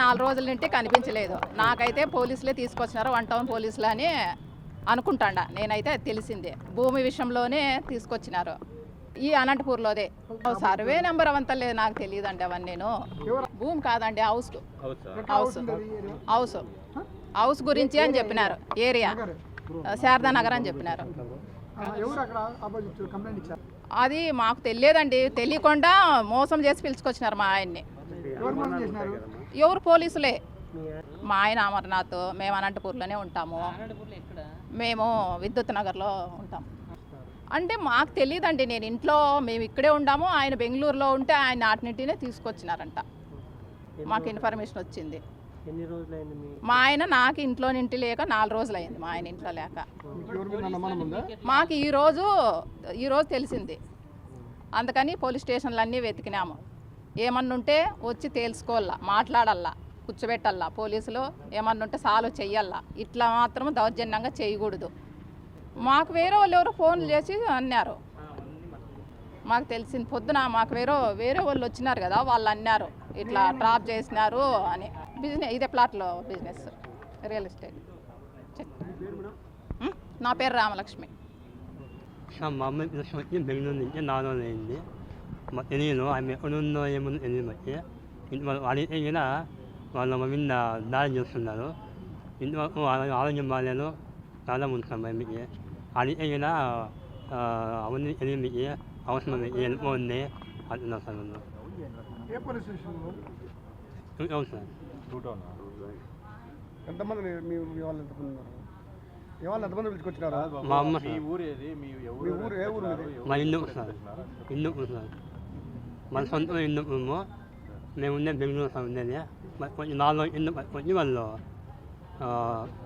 4 రోజుల నుండి కనిపించలేదు. నాకైతే పోలీసులే తీసుకొచ్చినారు, 1 టౌన్ పోలీసులు అని అనుకుంటాండా. నేనైతే తెలిసిందే భూమి విషయంలోనే తీసుకొచ్చినారు. ఈ అనంతపూర్లోదే. సర్వే నెంబర్ అవంతా లేదు, నాకు తెలియదండి అవన్నీ. నేను భూమి కాదండి, హౌస్ గురించి అని చెప్పినారు. ఏరియా శారదానగర్ అని చెప్పినారు. అది మాకు తెలియదండి, తెలియకుండా మోసం చేసి పిలుచుకొచ్చినారు మా ఆయన్ని. ఎవరు? పోలీసులే. మా ఆయన అమర్నాథ్, మేము అనంతపూర్లోనే ఉంటాము. మేము విద్యుత్ నగర్లో ఉంటాము. అంటే మాకు తెలియదండి, నేను ఇంట్లో మేము ఇక్కడే ఉన్నాము, ఆయన బెంగళూరులో ఉంటే ఆయన నాటినింటినే తీసుకొచ్చినారంట. మాకు ఇన్ఫర్మేషన్ వచ్చింది. మా ఆయన నాకు ఇంట్లో నింటి లేక 4 రోజులు అయింది. మా ఆయన ఇంట్లో లేక మాకు ఈరోజు తెలిసింది. అందుకని పోలీస్ స్టేషన్లు అన్నీ వెతికినాము. ఏమన్నుంటే వచ్చి తేల్చుకోవాలా, మాట్లాడాలా, కూర్చోబెట్టాలా. పోలీసులు ఏమన్నుంటే సాల్వ్ చెయ్యాలా. ఇట్లా మాత్రం దౌర్జన్యంగా చేయకూడదు. మాకు వేరే వాళ్ళు ఎవరో ఫోన్లు చేసి అన్నారు. మాకు తెలిసింది పొద్దున. మాకు వేరే వాళ్ళు వచ్చినారు కదా, వాళ్ళు అన్నారు ఇట్లా డ్రాప్ చేసినారు అని. బిజినెస్ ఇదే ప్లాట్లో బిజినెస్, రియల్ ఎస్టేట్. నా పేరు రామలక్ష్మి. మా అమ్మ వచ్చి బెంగళూరు నుంచి 4 రోజులు అయింది. మాకు తెలియదు ఆమె ఎక్కడుందో ఏముందో తెలియదు. బట్టి ఇంతవరకు అడిగితే కూడా వాళ్ళ మీద దాడి చేస్తున్నారు. ఇంతవరకు వాళ్ళ ఆరోగ్యం బాగాలేదు, చాలా ఉంటాం మీకు. అడిగితే కూడా అవన్నీ తెలియదు, మీకు అవసరం వెళ్ళిపోయింది అంటున్నారు సార్. సార్ ఎంతమంది ఎంతమంది పిలుచుకొచ్చినారు? మా అమ్మ మీ ఊరు ఏ ఊరు? మా ఇల్లు సార్, సార్ మన సొంతం ఇల్లు. మేము ఉండే బెంగళూరు సార్ ఉండేది. కొంచెం 4 రోజులు ఇల్లు పట్టుకొని వాళ్ళు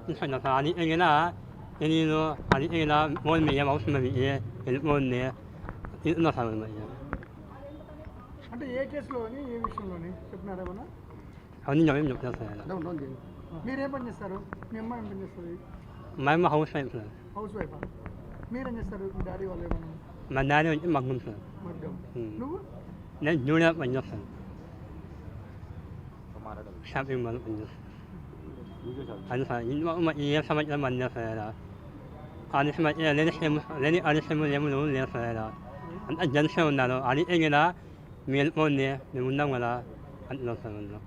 తీసుకొచ్చారు సార్. అది ఎగినా తెలియదు, అది ఎగినా ఫోన్ మీద ఏం అవసరం వెళ్ళిపోయింది తీసుకున్నా సార్. అంటే ఏ కేసులోని, ఏ విషయంలోని చెప్పినారేమన్నా? అవన్నీ ఏం చెప్తారు సార్. మీరేం పని చేస్తారు? మీ అమ్మ ఏం పని చేస్తుంది? మా అమ్మ హౌస్ వైఫ్ సార్. హౌస్ వైఫా? మీరేం చేస్తారు? మీ డాడీ వాళ్ళు ఏమన్నా? మా డాడీ వచ్చి మగ్గం సార్. నువ్వు? నేను జూనియర్ పని చేస్తాను, షాపింగ్ మాల్ పని చేస్తాను. అది సార్ ఇంట్లో ఏ సంవత్సరం పని చేస్తారా? అది సంవత్సరం లేని అరిసెము ఏమో లేదు సార్. అంతా జెంట్సే ఉన్నారు. అది కదా మీరు వెళ్ళిపోండి, మేము ఉన్నాం కదా అంటున్నారు సార్. అందులో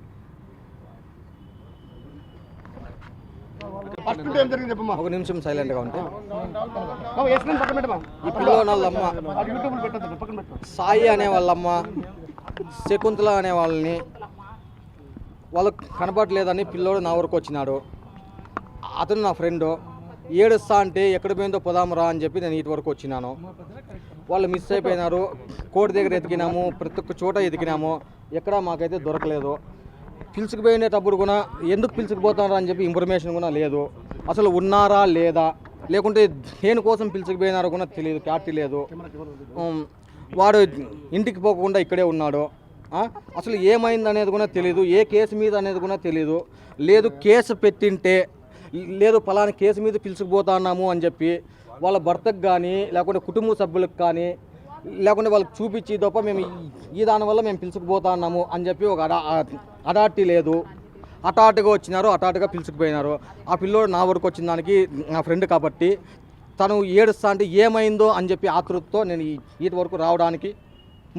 ఒక నిమిషం సైలెంట్గా ఉంటే. ఈ పిల్లోని వాళ్ళమ్మ సాయి అనే వాళ్ళమ్మ, శకుంతల అనే వాళ్ళని వాళ్ళకు కనపడలేదని పిల్లోడు నా వరకు వచ్చినాడు. అతను నా ఫ్రెండు. ఏడుస్తా అంటే ఎక్కడ పోయిందో పోదామరా అని చెప్పి నేను ఇటు వరకు వచ్చినాను. వాళ్ళు మిస్ అయిపోయినారు. కోర్టు దగ్గర ఎతికినాము, ప్రతి ఒక్క చోట ఎతికినాము, ఎక్కడా మాకైతే దొరకలేదు. పిలుచుకుపోయినప్పుడు కూడా ఎందుకు పిలుచుకుపోతారా అని చెప్పి ఇన్ఫర్మేషన్ కూడా లేదు. అసలు ఉన్నారా లేదా, లేకుంటే దేనికోసం పిలుచుకుపోయినారో కూడా తెలియదు, క్లారిటీ లేదు. వాడు ఇంటికి పోకుండా ఇక్కడే ఉన్నాడు. అసలు ఏమైంది అనేది కూడా తెలియదు, ఏ కేసు మీద అనేది కూడా తెలియదు. లేదు కేసు పెట్టింటే, లేదు ఫలానా కేసు మీద పిలుచుకుపోతున్నాము అని చెప్పి వాళ్ళ భర్తకు కానీ, లేకుంటే కుటుంబ సభ్యులకు కానీ, లేకుంటే వాళ్ళకి చూపించి తప్ప మేము ఈ దానివల్ల మేము పిలుచుకుపోతున్నాము అని చెప్పి ఒక అడాటి లేదు. హఠాటుగా వచ్చినారు, హఠాటుగా పిలుచుకుపోయినారు. ఆ పిల్లోడు నా వరకు వచ్చిన దానికి నా ఫ్రెండ్ కాబట్టి తను ఏడుస్తా అంటే ఏమైందో అని చెప్పి ఆతృతతో నేను ఇటు వరకు రావడానికి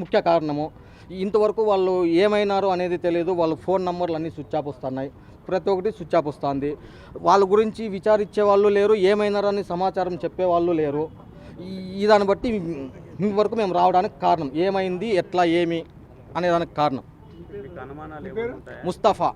ముఖ్య కారణము. ఇంతవరకు వాళ్ళు ఏమైనారు అనేది తెలియదు. వాళ్ళ ఫోన్ నంబర్లు అన్నీ స్విచ్ ఆఫ్ వస్తున్నాయి, ప్రతి ఒక్కటి స్విచ్ ఆఫ్ వస్తుంది. వాళ్ళ గురించి విచారించే వాళ్ళు లేరు, ఏమైనారని సమాచారం చెప్పేవాళ్ళు లేరు. ఈ దాన్ని బట్టి ఇంతవరకు మేము రావడానికి కారణం ఏమైంది, ఎట్లా, ఏమి అనేదానికి కారణం. ముస్తఫా.